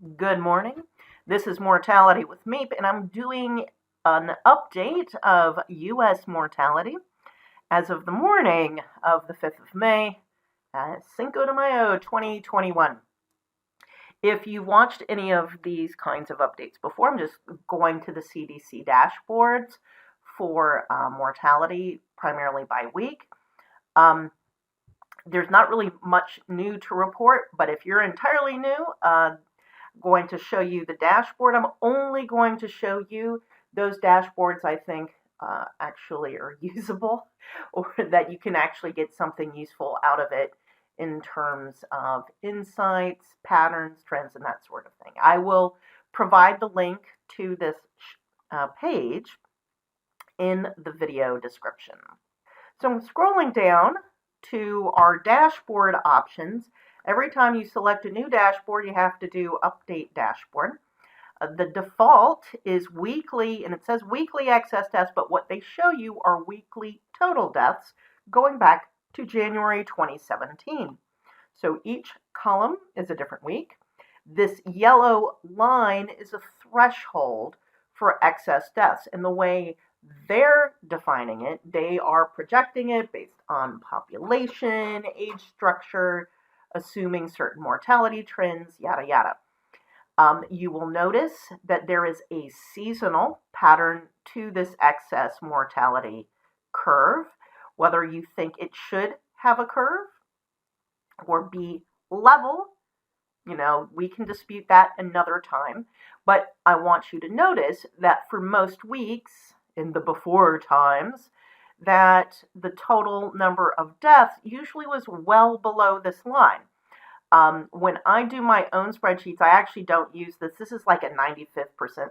Good morning. This is Mortality with Meep, and I'm doing an update of U.S. mortality as of the morning of the 5th of May, Cinco de Mayo 2021. If you've watched any of these kinds of updates before, I'm just going to the CDC dashboards for mortality, primarily by week. There's not really much new to report, but if you're entirely new, going to show you the dashboard. I'm only going to show you those dashboards I think actually are usable, or that you can actually get something useful out of it in terms of insights, patterns, trends, and that sort of thing. I will provide the link to this page in the video description. So I'm scrolling down to our dashboard options. Every time you select a new dashboard, you have to do Update Dashboard. The default is weekly, and it says weekly excess deaths, but what they show you are weekly total deaths going back to January 2017. So each column is a different week. This yellow line is a threshold for excess deaths, and the way they're defining it, they are projecting it based on population, age structure, assuming certain mortality trends, yada yada. You will notice that there is a seasonal pattern to this excess mortality curve. Whether you think it should have a curve or be level, we can dispute that another time. But I want you to notice that for most weeks in the before times, that the total number of deaths usually was well below this line. When I do my own spreadsheets, I actually don't use this. This is like a 95th%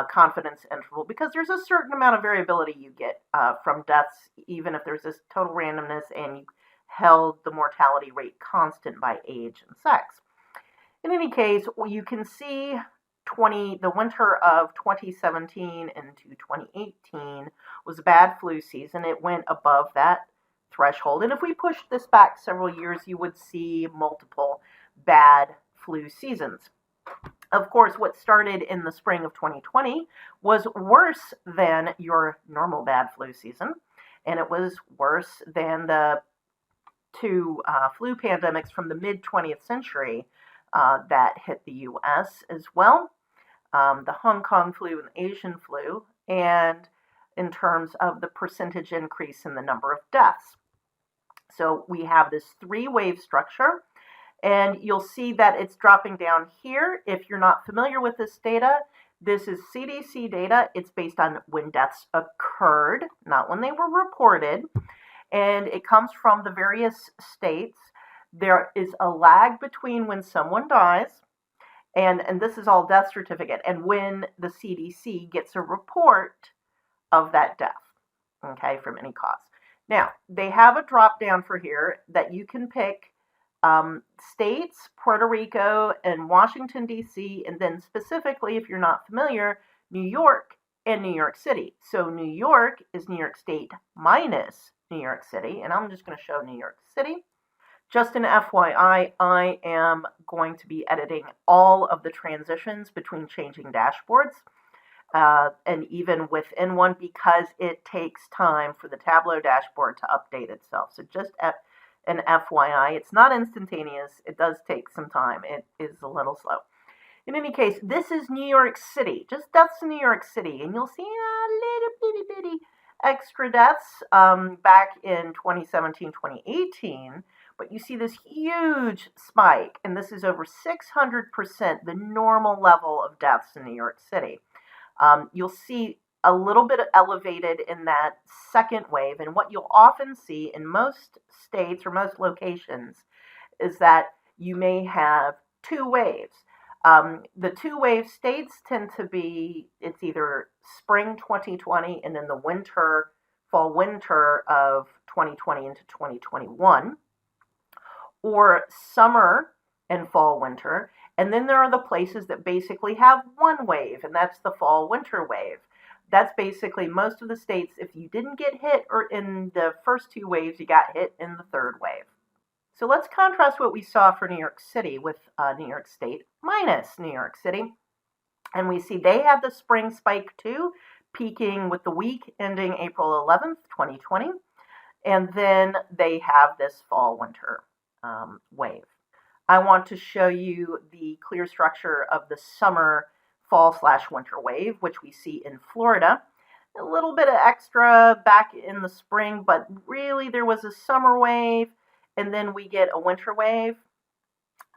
confidence interval, because there's a certain amount of variability you get from deaths, even if there's this total randomness and you held the mortality rate constant by age and sex. In any case, you can see the winter of 2017 into 2018 was a bad flu season. It went above that threshold. And if we push this back several years, you would see multiple bad flu seasons. Of course, what started in the spring of 2020 was worse than your normal bad flu season, and it was worse than the two flu pandemics from the mid-20th century that hit the U.S. as well. The Hong Kong flu and the Asian flu, and in terms of the percentage increase in the number of deaths. So we have this three-wave structure, and you'll see that it's dropping down here. If you're not familiar with this data, this is CDC data. It's based on when deaths occurred, not when they were reported, and it comes from the various states. There is a lag between when someone dies, and this is all death certificate, and when the CDC gets a report of that death, okay, from any cause. Now, they have a drop down for here that you can pick states, Puerto Rico, and Washington, D.C., and then specifically, if you're not familiar, New York and New York City. So New York is New York State minus New York City, and I'm just going to show New York City. Just an FYI, I am going to be editing all of the transitions between changing dashboards, and even within one, because it takes time for the Tableau dashboard to update itself. So just an FYI, it's not instantaneous. It does take some time. It is a little slow. In any case, this is New York City, just deaths in New York City, and you'll see a little bitty extra deaths back in 2017, 2018. But you see this huge spike, and this is over 600%, the normal level of deaths in New York City. You'll see a little bit elevated in that second wave, and what you'll often see in most states or most locations is that you may have two waves. The two-wave states tend to be, it's either spring 2020 and then the fall-winter of 2020 into 2021, or summer and fall-winter. And then there are the places that basically have one wave, and that's the fall-winter wave. That's basically most of the states. If you didn't get hit or in the first two waves, you got hit in the third wave. So let's contrast what we saw for New York City with New York State minus New York City. And we see they had the spring spike too, peaking with the week ending April 11th, 2020. And then they have this fall-winter wave. I want to show you the clear structure of the summer fall/winter wave, which we see in Florida. A little bit of extra back in the spring, but really there was a summer wave, and then we get a winter wave.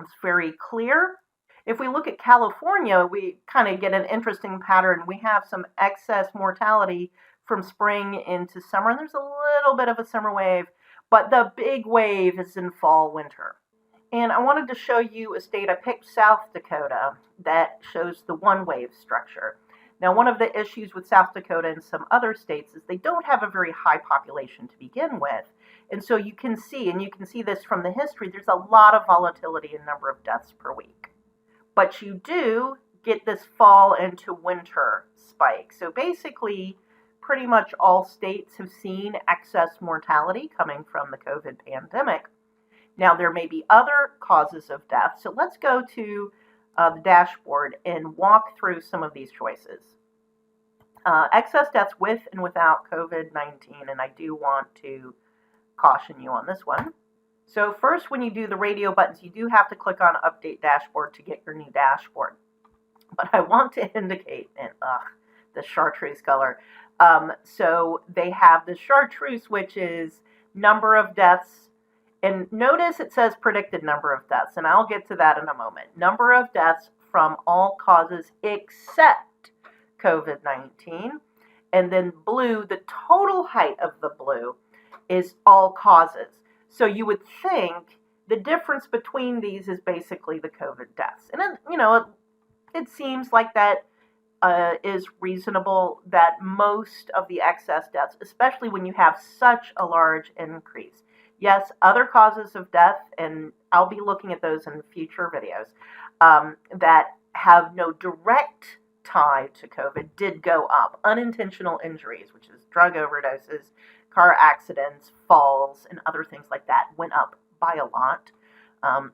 It's very clear. If we look at California, we kind of get an interesting pattern. We have some excess mortality from spring into summer. There's a little bit of a summer wave, but the big wave is in fall/winter. And I wanted to show you a state. I picked South Dakota that shows the one wave structure. Now, one of the issues with South Dakota and some other states is they don't have a very high population to begin with. And so you can see, and you can see this from the history, there's a lot of volatility in number of deaths per week. But you do get this fall into winter spike. So basically, pretty much all states have seen excess mortality coming from the COVID pandemic. Now, there may be other causes of death. So let's go to the dashboard and walk through some of these choices. Excess deaths with and without COVID-19, and I do want to caution you on this one. So first, when you do the radio buttons, you do have to click on Update Dashboard to get your new dashboard. But I want to indicate, and the Chartreuse color. So they have the Chartreuse, which is number of deaths. And notice it says predicted number of deaths, and I'll get to that in a moment. Number of deaths from all causes except COVID-19. And then blue, the total height of the blue is all causes. So you would think the difference between these is basically the COVID deaths. And then, it seems like that is reasonable, that most of the excess deaths, especially when you have such a large increase. Yes, other causes of death, and I'll be looking at those in future videos, that have no direct tie to COVID did go up. Unintentional injuries, which is drug overdoses, car accidents, falls, and other things like that went up by a lot.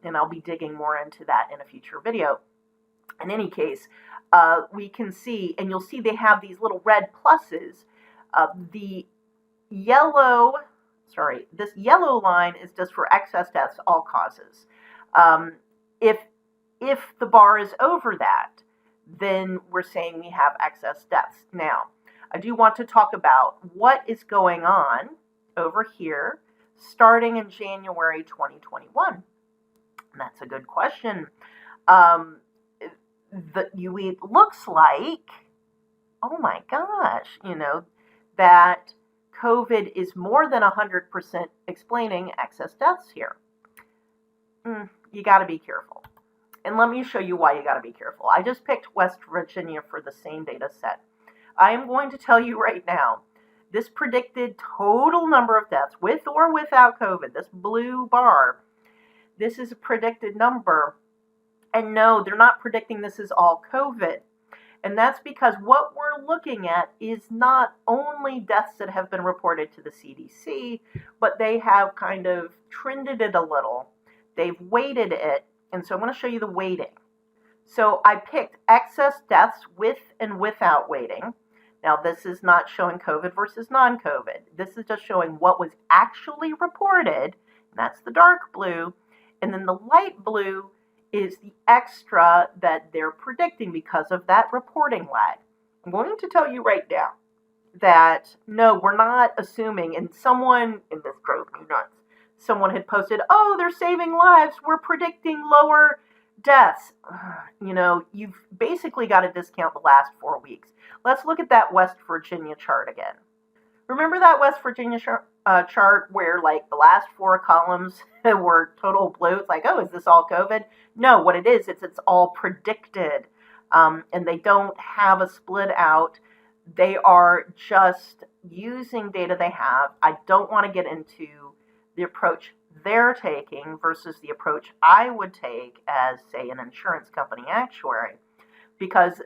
And I'll be digging more into that in a future video. In any case, we can see, and you'll see they have these little red pluses. This yellow line is just for excess deaths, all causes. If the bar is over that, then we're saying we have excess deaths. Now, I do want to talk about what is going on over here starting in January 2021. And that's a good question. It looks like, oh my gosh, that COVID is more than 100% explaining excess deaths here. You got to be careful. And let me show you why you got to be careful. I just picked West Virginia for the same data set. I am going to tell you right now, this predicted total number of deaths with or without COVID, this blue bar, this is a predicted number. And no, they're not predicting this is all COVID. And that's because what we're looking at is not only deaths that have been reported to the CDC, but they have kind of trended it a little. They've weighted it. And so I'm going to show you the weighting. So I picked excess deaths with and without weighting. Now, this is not showing COVID versus non-COVID. This is just showing what was actually reported. And that's the dark blue. And then the light blue is the extra that they're predicting because of that reporting lag. I'm going to tell you right now that, no, we're not assuming, and someone, and this drove me nuts, someone had posted, oh, they're saving lives, we're predicting lower deaths. You've basically got to discount the last 4 weeks. Let's look at that West Virginia chart again. Remember that West Virginia chart where like the last 4 columns were total blue? It's like, oh, is this all COVID? No, what it is, it's all predicted. And they don't have a split out. They are just using data they have. I don't want to get into the approach they're taking versus the approach I would take as, say, an insurance company actuary, because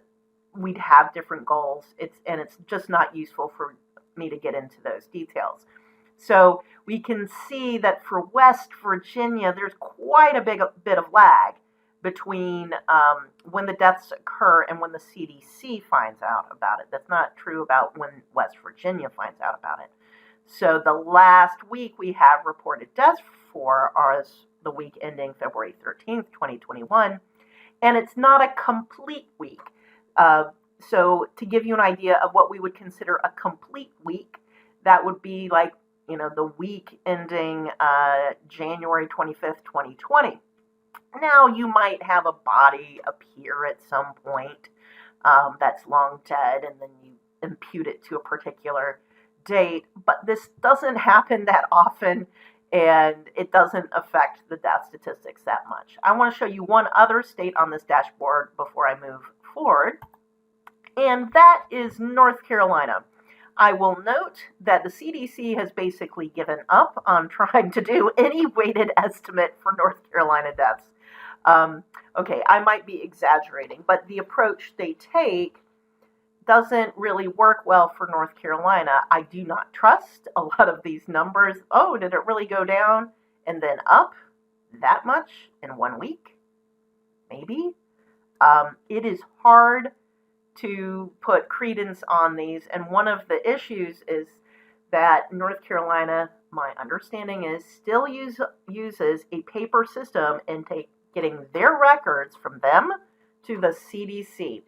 we'd have different goals. It's just not useful for me to get into those details. So we can see that for West Virginia, there's quite a bit of lag between when the deaths occur and when the CDC finds out about it. That's not true about when West Virginia finds out about it. So the last week we have reported deaths for is the week ending February 13th, 2021, and it's not a complete week. So to give you an idea of what we would consider a complete week, that would be like, the week ending January 25th, 2020. Now, you might have a body appear at some point that's long dead, and then you impute it to a particular date, but this doesn't happen that often, and it doesn't affect the death statistics that much. I want to show you one other state on this dashboard before I move forward, and that is North Carolina. I will note that the CDC has basically given up on trying to do any weighted estimate for North Carolina deaths. Okay, I might be exaggerating, but the approach they take doesn't really work well for North Carolina. I do not trust a lot of these numbers. Oh, did it really go down and then up that much in 1 week? Maybe. It is hard to put credence on these, and one of the issues is that North Carolina, my understanding is, still uses a paper system and getting their records from them to the CDC.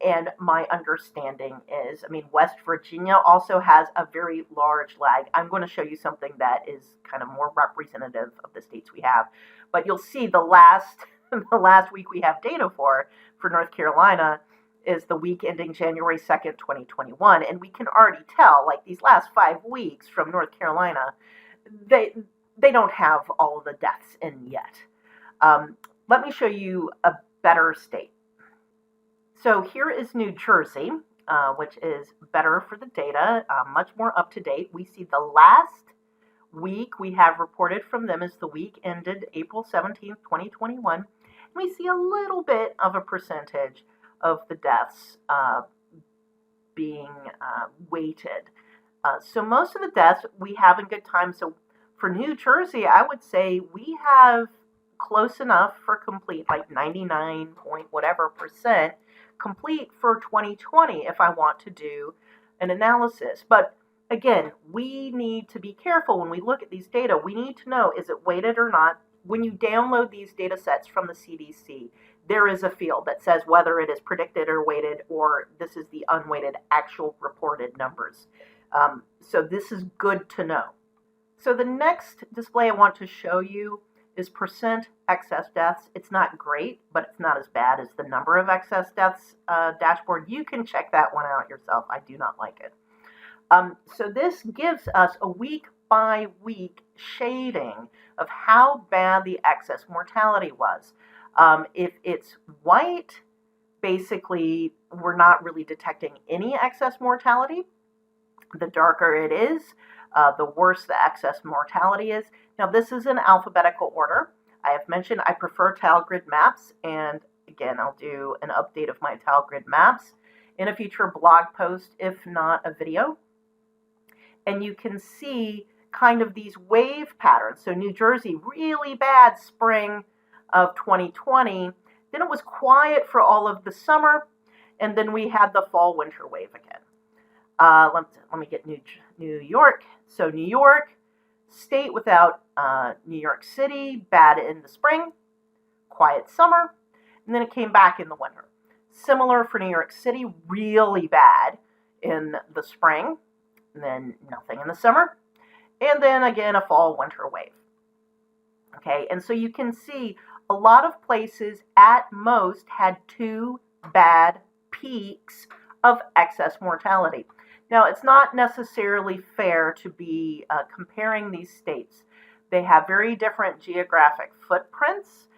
And my understanding is, West Virginia also has a very large lag. I'm going to show you something that is kind of more representative of the states we have. But you'll see the last week we have data for North Carolina is the week ending January 2nd, 2021. And we can already tell, like these last 5 weeks from North Carolina, they don't have all of the deaths in yet. Let me show you a better state. So here is New Jersey, which is better for the data, much more up to date. We see the last week we have reported from them is the week ended April 17th, 2021. And we see a little bit of a percentage of the deaths being weighted. So most of the deaths we have in good time. So for New Jersey, I would say we have close enough for complete, like 99 point whatever percent complete for 2020 if I want to do an analysis. But again, we need to be careful when we look at these data. We need to know, is it weighted or not? When you download these data sets from the CDC, there is a field that says whether it is predicted or weighted, or this is the unweighted actual reported numbers. So this is good to know. So the next display I want to show you is percent excess deaths. It's not great, but it's not as bad as the number of excess deaths dashboard. You can check that one out yourself. I do not like it. So this gives us a week-by-week shading of how bad the excess mortality was. If it's white, basically we're not really detecting any excess mortality. The darker it is, the worse the excess mortality is. Now, this is in alphabetical order. I have mentioned I prefer tile grid maps, and again, I'll do an update of my tile grid maps in a future blog post, if not a video. And you can see kind of these wave patterns. So New Jersey, really bad spring of 2020. Then it was quiet for all of the summer, and then we had the fall-winter wave again. Let me get New York. So New York, state without New York City, bad in the spring, quiet summer, and then it came back in the winter. Similar for New York City, really bad in the spring, and then nothing in the summer, and then again a fall-winter wave. Okay, and so you can see a lot of places at most had 2 bad peaks of excess mortality. Now, it's not necessarily fair to be comparing these states. They have very different geographic footprints.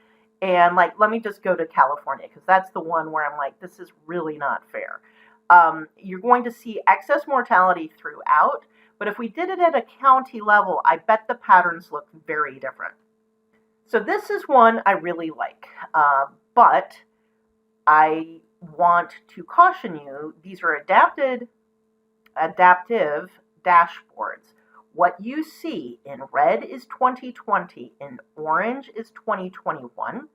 And let me just go to California, because that's the one where I'm like, this is really not fair. You're going to see excess mortality throughout, but if we did it at a county level, I bet the patterns look very different. So this is one I really like, but I want to caution you, these are adaptive dashboards. what you see in red is 2020, in orange is 2021.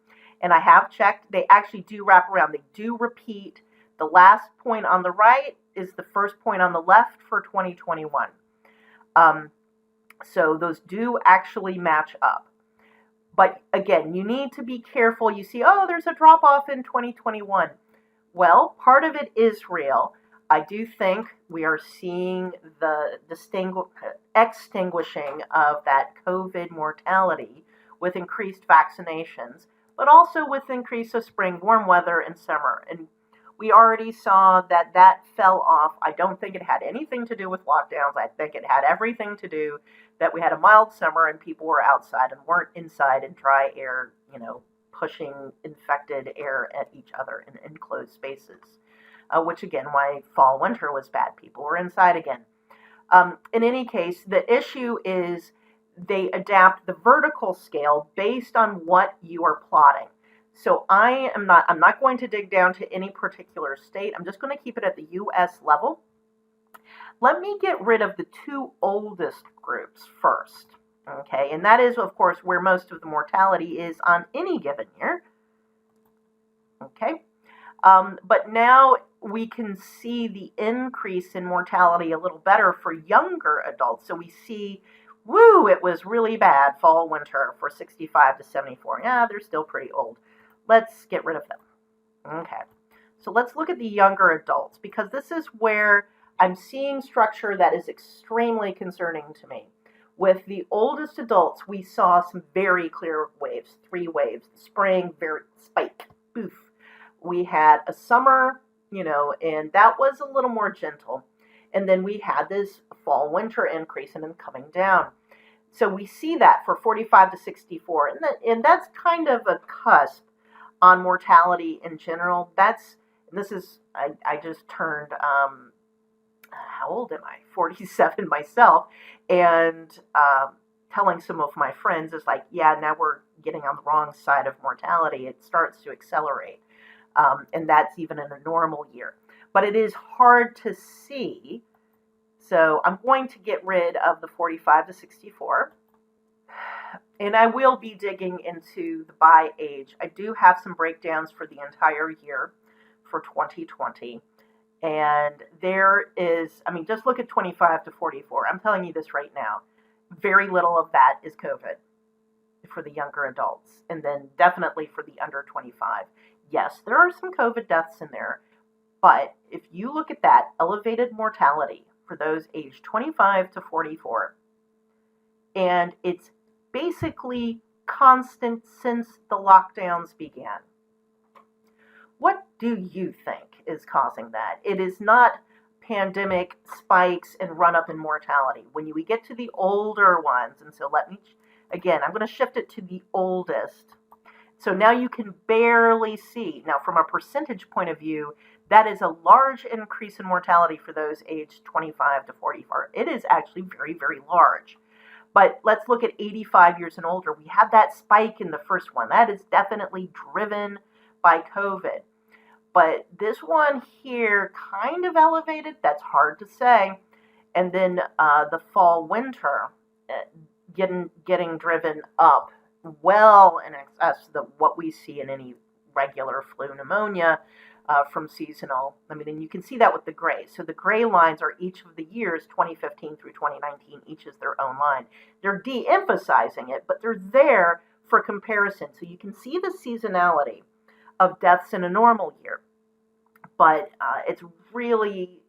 And I have checked, they actually do wrap around. They do repeat. The last point on the right is the first point on the left for 2021. So those do actually match up. But again, you need to be careful. You see, oh, there's a drop off in 2021. Well, part of it is real. I do think we are seeing the extinguishing of that COVID mortality with increased vaccinations, but also with increase of spring, warm weather, and summer. And we already saw that that fell off. I don't think it had anything to do with lockdowns. I think it had everything to do that we had a mild summer and people were outside and weren't inside in dry air, pushing infected air at each other in enclosed spaces, which again, why fall, winter was bad. People were inside again. In any case, the issue is they adapt the vertical scale based on what you are plotting. So I'm not going to dig down to any particular state. I'm just going to keep it at the U.S. level. Let me get rid of the two oldest groups first. Okay, and that is, of course, where most of the mortality is on any given year. Okay, but now we can see the increase in mortality a little better for younger adults. So we see, woo, it was really bad fall, winter for 65 to 74. Yeah, they're still pretty old. Let's get rid of them. Okay, so let's look at the younger adults, because this is where I'm seeing structure that is extremely concerning to me. With the oldest adults, we saw some very clear waves, 3 waves. Spring, very spike, boof. We had a summer, and that was a little more gentle. And then we had this fall, winter increase and then coming down. So we see that for 45 to 64. And that's kind of a cusp on mortality in general. I just turned, how old am I? 47 myself. And telling some of my friends is like, yeah, now we're getting on the wrong side of mortality. It starts to accelerate. And that's even in a normal year. But it is hard to see. So I'm going to get rid of the 45 to 64. And I will be digging into the by age. I do have some breakdowns for the entire year for 2020. And there is, just look at 25 to 44. I'm telling you this right now. Very little of that is COVID for the younger adults. And then definitely for the under 25. Yes, there are some COVID deaths in there. But if you look at that elevated mortality for those aged 25 to 44, and it's basically constant since the lockdowns began. What do you think is causing that? It is not pandemic spikes and run up in mortality. When we get to the older ones, and so I'm going to shift it to the oldest. So now you can barely see. Now, from a percentage point of view, that is a large increase in mortality for those aged 25 to 44. It is actually very, very large. But let's look at 85 years and older. We had that spike in the first one. That is definitely driven by COVID. But this one here kind of elevated. That's hard to say. And then the fall, winter getting driven up well in excess of what we see in any regular flu pneumonia from seasonal. And you can see that with the gray. So the gray lines are each of the years, 2015 through 2019, each is their own line. They're de-emphasizing it, but they're there for comparison. So you can see the seasonality of deaths in a normal year. But it's really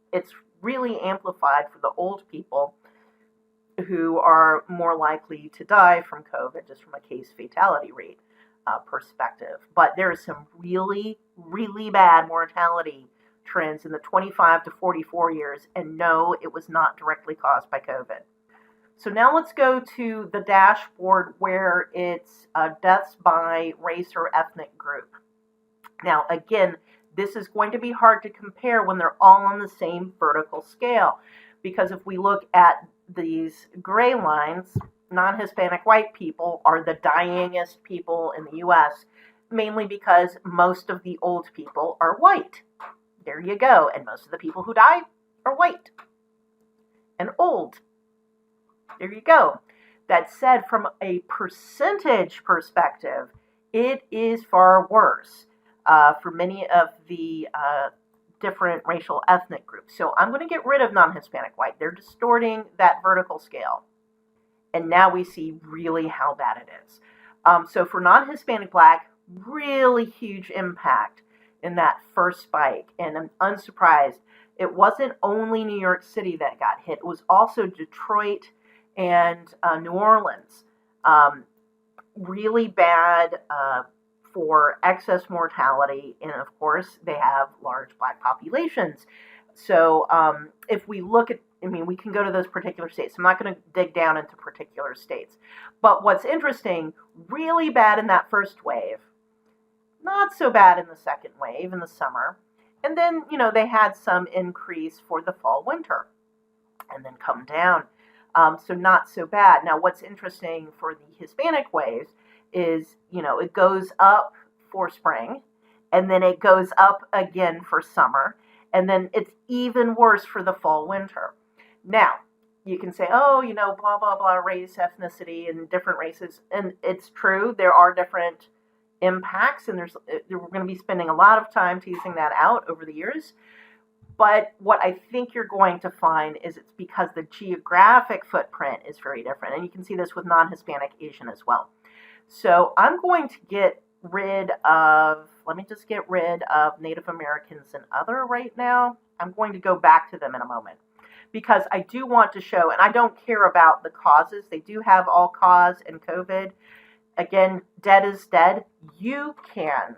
amplified for the old people who are more likely to die from COVID, just from a case fatality rate perspective. But there is some really, really bad mortality trends in the 25 to 44 years, and no, it was not directly caused by COVID. So now let's go to the dashboard where it's deaths by race or ethnic group. Now, again, this is going to be hard to compare when they're all on the same vertical scale, because if we look at these gray lines, non-Hispanic white people are the dyingest people in the U.S., mainly because most of the old people are white. There you go. And most of the people who die are white and old. There you go. That said, from a percentage perspective, it is far worse for many of the different racial ethnic groups. So I'm going to get rid of non-Hispanic white. They're distorting that vertical scale. And now we see really how bad it is. So for non-Hispanic black, really huge impact in that first spike. And I'm unsurprised. It wasn't only New York City that got hit. It was also Detroit and New Orleans. Really bad for excess mortality. And of course, they have large black populations. So if we look at, I mean, we can go to those particular states. I'm not going to dig down into particular states. But what's interesting, really bad in that first wave, not so bad in the second wave in the summer. And then, they had some increase for the fall, winter, and then come down. So not so bad. Now, what's interesting for the Hispanic waves is, it goes up for spring, and then it goes up again for summer, and then it's even worse for the fall, winter. Now, you can say, oh, blah, blah, blah, race, ethnicity, and different races. And it's true, there are different impacts, and we're going to be spending a lot of time teasing that out over the years. But what I think you're going to find is it's because the geographic footprint is very different. And you can see this with non-Hispanic Asian as well. So I'm going to let me just get rid of Native Americans and other right now. I'm going to go back to them in a moment, because I do want to show, and I don't care about the causes. They do have all cause in COVID. Again, dead is dead. You can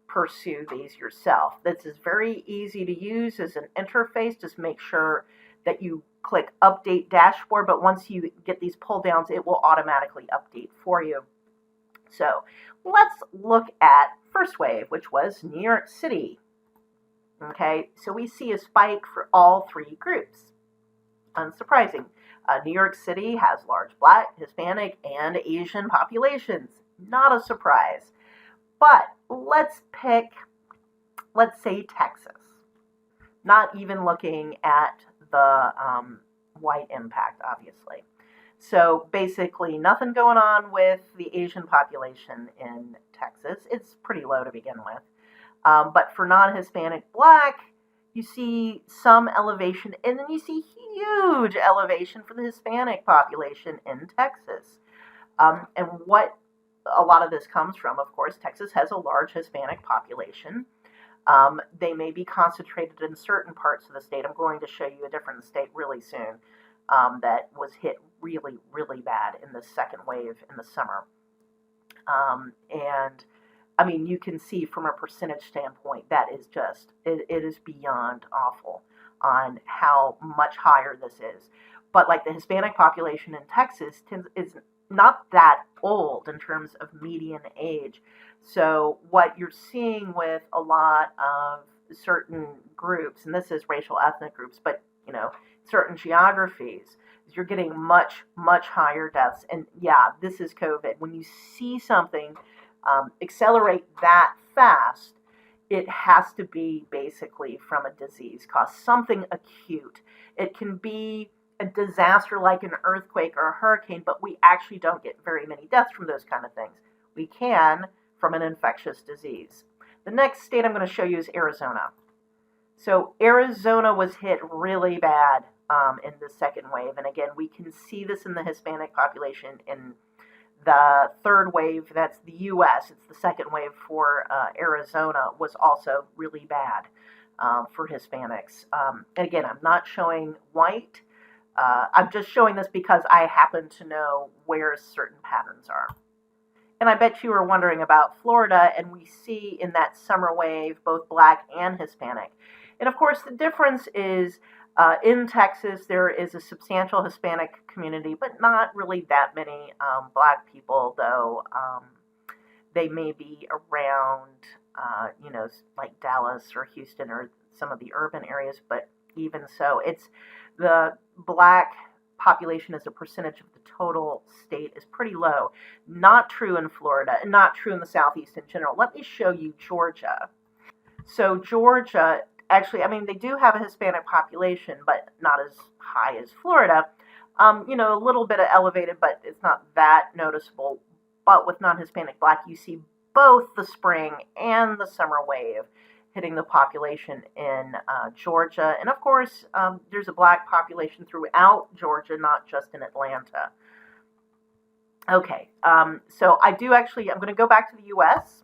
pursue these yourself. This is very easy to use as an interface. Just make sure that you click Update Dashboard, but once you get these pull downs, it will automatically update for you. So let's look at first wave, which was New York City. Okay, so we see a spike for all three groups. Unsurprising. New York City has large Black, Hispanic, and Asian populations. Not a surprise. But let's say Texas. Not even looking at the white impact, obviously. So basically nothing going on with the Asian population in Texas. It's pretty low to begin with. But for non-Hispanic Black, you see some elevation, and then you see huge elevation for the Hispanic population in Texas. And what a lot of this comes from, of course, Texas has a large Hispanic population. They may be concentrated in certain parts of the state. I'm going to show you a different state really soon that was hit really, really bad in the second wave in the summer. And I mean, you can see from a percentage standpoint, that is just, it is beyond awful on how much higher this is. But like the Hispanic population in Texas is not that old in terms of median age. So what you're seeing with a lot of certain groups, and this is racial ethnic groups, but certain geographies, is you're getting much, much higher deaths. And yeah, this is COVID. When you see something accelerate that fast, it has to be basically from a disease cause, something acute. It can be a disaster like an earthquake or a hurricane, but we actually don't get very many deaths from those kind of things. We can from an infectious disease. The next state I'm going to show you is Arizona. So Arizona was hit really bad in the second wave. And again, we can see this in the Hispanic population in the third wave. That's the U.S. It's the second wave for Arizona, was also really bad for Hispanics. And again, I'm not showing white. I'm just showing this because I happen to know where certain patterns are. And I bet you were wondering about Florida, and we see in that summer wave both Black and Hispanic. And of course, the difference is in Texas, there is a substantial Hispanic community, but not really that many Black people, though they may be around, like Dallas or Houston or some of the urban areas, but even so, it's the Black population as a percentage of the total state is pretty low. Not true in Florida, and not true in the Southeast in general. Let me show you Georgia. So Georgia, actually, I mean, they do have a Hispanic population, but not as high as Florida. You know, a little bit of elevated, but it's not that noticeable. But with non-Hispanic Black, you see both the spring and the summer wave hitting the population in Georgia. And of course, there's a Black population throughout Georgia, not just in Atlanta. Okay, so I'm going to go back to the U.S.,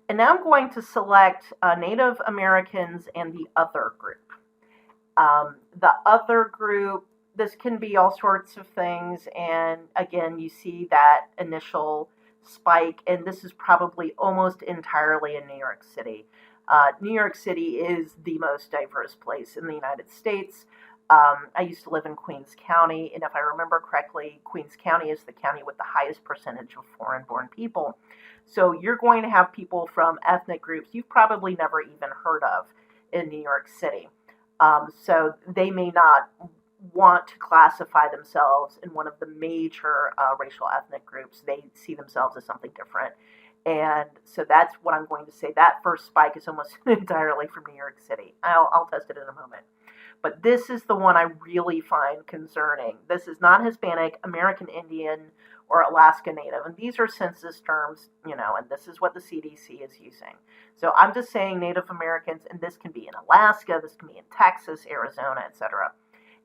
and now I'm going to select Native Americans and the other group. The other group, this can be all sorts of things, and again, you see that initial spike, and this is probably almost entirely in New York City. New York City is the most diverse place in the United States. I used to live in Queens County, and if I remember correctly, Queens County is the county with the highest percentage of foreign-born people. So you're going to have people from ethnic groups you've probably never even heard of in New York City. So they may not want to classify themselves in one of the major racial ethnic groups. They see themselves as something different. And so that's what I'm going to say. That first spike is almost entirely from New York City. I'll test it in a moment. But this is the one I really find concerning. This is not Hispanic, American Indian, or Alaska Native. And these are census terms, you know, and this is what the CDC is using. So I'm just saying Native Americans, and this can be in Alaska, this can be in Texas, Arizona, etc.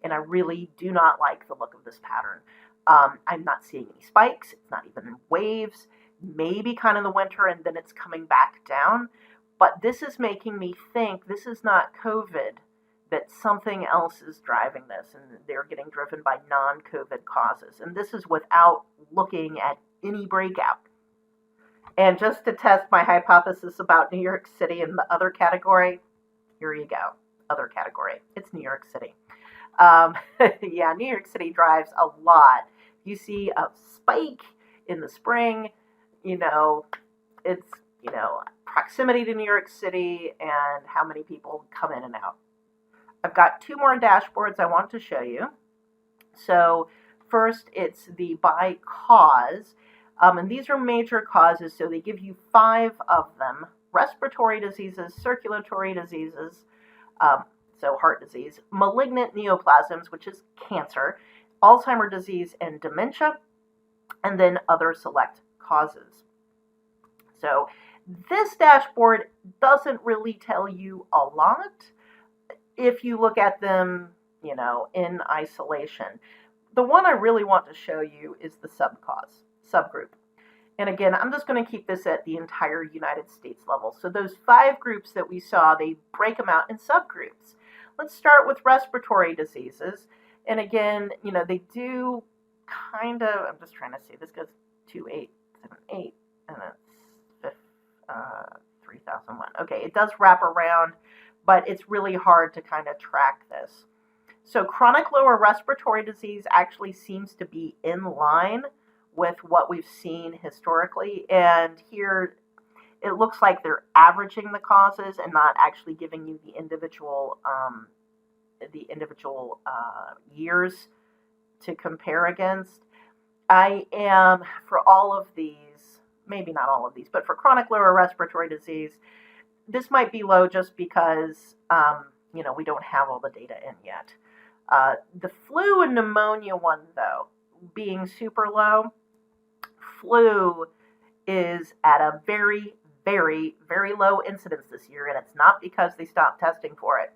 And I really do not like the look of this pattern. I'm not seeing any spikes. It's not even in waves. Maybe kind of the winter, and then it's coming back down. But this is making me think this is not COVID, that something else is driving this, and they're getting driven by non-COVID causes. And this is without looking at any breakout. And just to test my hypothesis about New York City in the other category, here you go, other category. It's New York City. Yeah, New York City drives a lot. You see a spike in the spring, you know, it's, you know, proximity to New York City and how many people come in and out. I've got two more dashboards I want to show you. So first, it's the by cause, and these are major causes, so they give you 5 of them: respiratory diseases, circulatory diseases, so heart disease, malignant neoplasms, which is cancer, Alzheimer's disease and dementia, and then other select causes. So this dashboard doesn't really tell you a lot if you look at them, you know, in isolation. The one I really want to show you is the subgroup. And again, I'm just going to keep this at the entire United States level. So those 5 groups that we saw, they break them out in subgroups. Let's start with respiratory diseases. And again, you know, they do kind of, I'm just trying to see, this goes 2, 8, 7, 8, and that's 3001. Okay, it does wrap around, but it's really hard to kind of track this. So chronic lower respiratory disease actually seems to be in line with what we've seen historically. And here it looks like they're averaging the causes and not actually giving you the individual years to compare against. I am, for all of these, maybe not all of these, but for chronic lower respiratory disease, this might be low just because, you know, we don't have all the data in yet. The flu and pneumonia one, though, being super low, flu is at a very, very, very low incidence this year, and it's not because they stopped testing for it.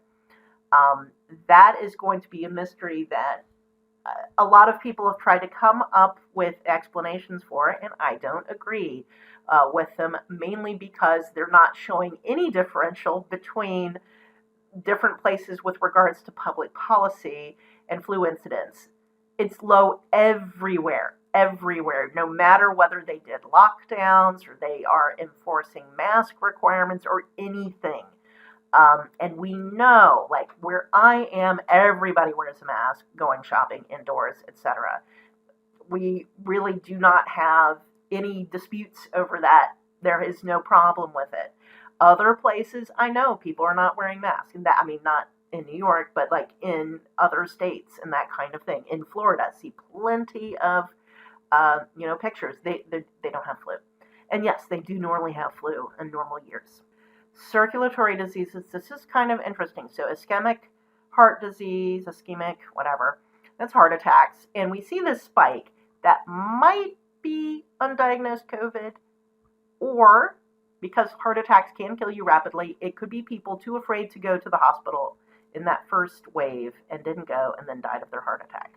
That is going to be a mystery that a lot of people have tried to come up with explanations for it, and I don't agree with them, mainly because they're not showing any differential between different places with regards to public policy and flu incidence. It's low everywhere, no matter whether they did lockdowns or they are enforcing mask requirements or anything. And we know, like where I am, everybody wears a mask going shopping indoors, etc. We really do not have any disputes over that. There is no problem with it. Other places, I know people are not wearing masks, and that, I mean, not in New York, but like in other states and that kind of thing. In Florida, I see plenty of, you know, pictures. They don't have flu, and yes, they do normally have flu in normal years. Circulatory diseases. This is kind of interesting. So ischemic heart disease, ischemic, whatever. That's heart attacks. And we see this spike that might be undiagnosed COVID, or because heart attacks can kill you rapidly, it could be people too afraid to go to the hospital in that first wave and didn't go and then died of their heart attack.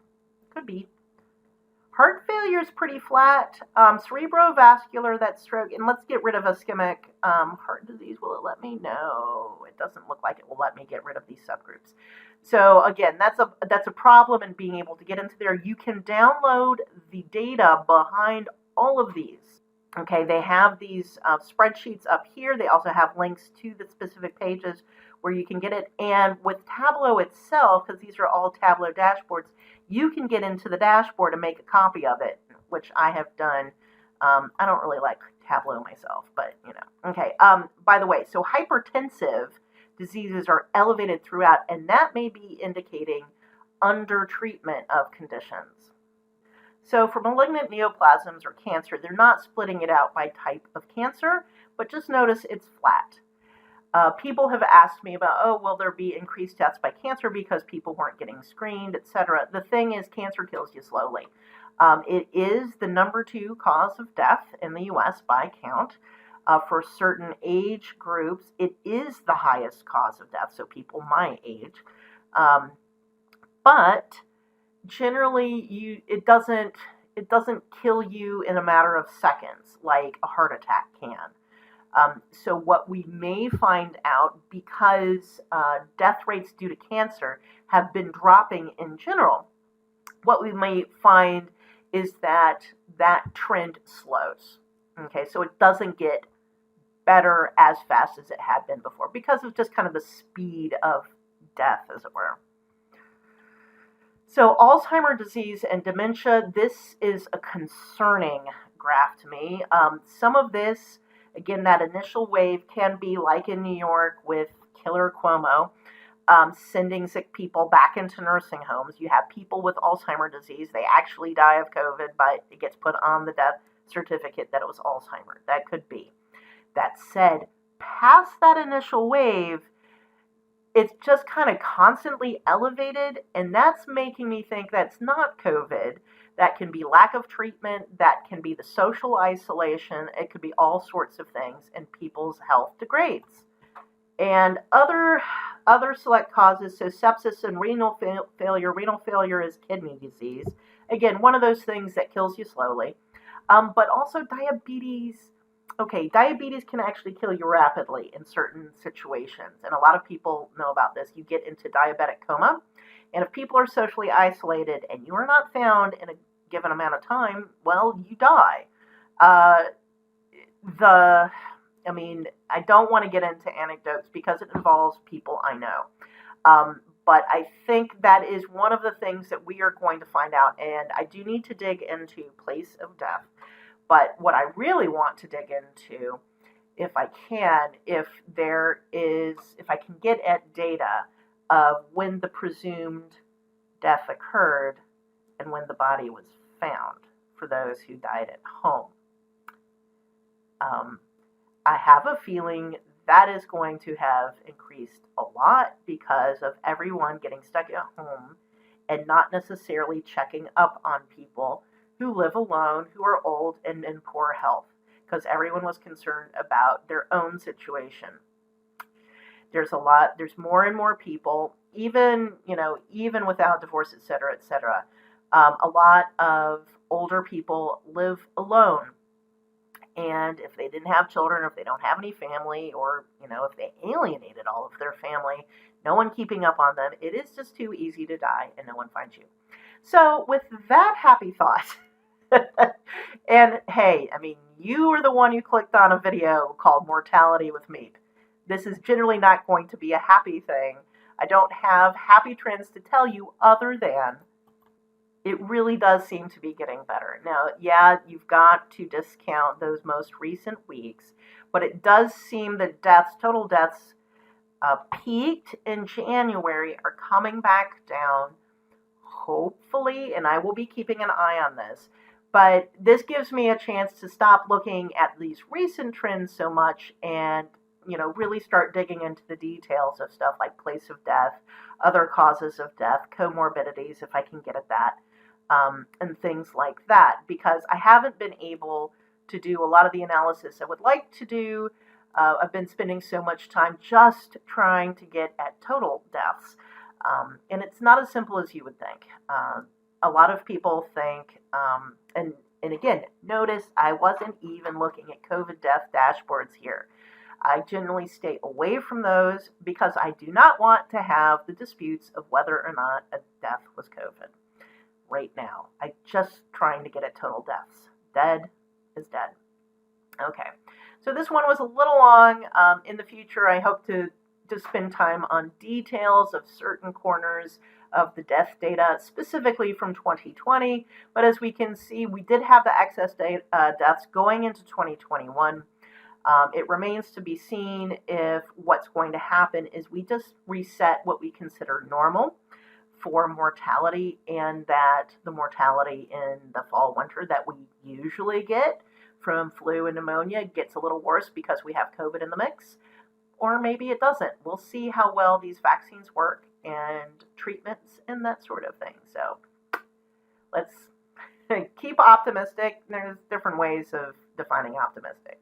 Could be. Heart failure is pretty flat. Cerebrovascular, that's stroke. And let's get rid of ischemic heart disease. Will it let me? No, it doesn't look like it will let me get rid of these subgroups. So again, that's a problem in being able to get into there. You can download the data behind all of these. Okay, they have these spreadsheets up here. They also have links to the specific pages where you can get it. And with Tableau itself, because these are all Tableau dashboards, you can get into the dashboard and make a copy of it, which I have done. I don't really like Tableau myself, but you know. Okay, by the way, so hypertensive diseases are elevated throughout, and that may be indicating under treatment of conditions. So for malignant neoplasms or cancer, they're not splitting it out by type of cancer, but just notice it's flat. People have asked me about, oh, will there be increased deaths by cancer because people weren't getting screened, etc. The thing is, cancer kills you slowly. It is the number 2 cause of death in the U.S. by count. For certain age groups, it is the highest cause of death, so people my age. But generally, it doesn't kill you in a matter of seconds like a heart attack can. So what we may find out, because death rates due to cancer have been dropping in general, what we may find is that trend slows. Okay, so it doesn't get better as fast as it had been before because of just kind of the speed of death, as it were. So Alzheimer's disease and dementia, this is a concerning graph to me. Some of this, again, that initial wave can be like in New York with Killer Cuomo, sending sick people back into nursing homes. You have people with Alzheimer's disease. They actually die of COVID, but it gets put on the death certificate that it was Alzheimer's. That could be. That said, past that initial wave, it's just kind of constantly elevated, and that's making me think that's not COVID. That can be lack of treatment, that can be the social isolation, it could be all sorts of things, and people's health degrades. And other select causes, so sepsis and renal failure. Renal failure is kidney disease. Again, one of those things that kills you slowly. But also diabetes. Okay, diabetes can actually kill you rapidly in certain situations, and a lot of people know about this. You get into diabetic coma, and if people are socially isolated and you are not found in a given amount of time, well, you die. I don't want to get into anecdotes because it involves people I know. But I think that is one of the things that we are going to find out, and I do need to dig into place of death. But what I really want to dig into, if I can, if I can get at data of when the presumed death occurred and when the body was found for those who died at home. I have a feeling that is going to have increased a lot because of everyone getting stuck at home and not necessarily checking up on people who live alone, who are old and in poor health, because everyone was concerned about their own situation. There's more and more people, even without divorce, et cetera. A lot of older people live alone. And if they didn't have children, or if they don't have any family, or, if they alienated all of their family, no one keeping up on them, it is just too easy to die and no one finds you. So with that happy thought, and hey, you are the one who clicked on a video called Mortality with Meep. This is generally not going to be a happy thing. I don't have happy trends to tell you other than it really does seem to be getting better. Now, yeah, you've got to discount those most recent weeks, but it does seem that total deaths peaked in January, are coming back down, hopefully, and I will be keeping an eye on this. But this gives me a chance to stop looking at these recent trends so much and really start digging into the details of stuff like place of death, other causes of death, comorbidities, if I can get at that, and things like that, because I haven't been able to do a lot of the analysis I would like to do. I've been spending so much time just trying to get at total deaths. And it's not as simple as you would think. A lot of people think, and again, notice I wasn't even looking at COVID death dashboards here. I generally stay away from those because I do not want to have the disputes of whether or not a death was COVID right now. I'm just trying to get at total deaths. Dead is dead. Okay, so this one was a little long. In the future, I hope to spend time on details of certain corners of the death data, specifically from 2020. But as we can see, we did have the excess deaths going into 2021. It remains to be seen if what's going to happen is we just reset what we consider normal for mortality, and that the mortality in the fall, winter that we usually get from flu and pneumonia gets a little worse because we have COVID in the mix, or maybe it doesn't. We'll see how well these vaccines work and treatments and that sort of thing. So let's keep optimistic. There's different ways of defining optimistic.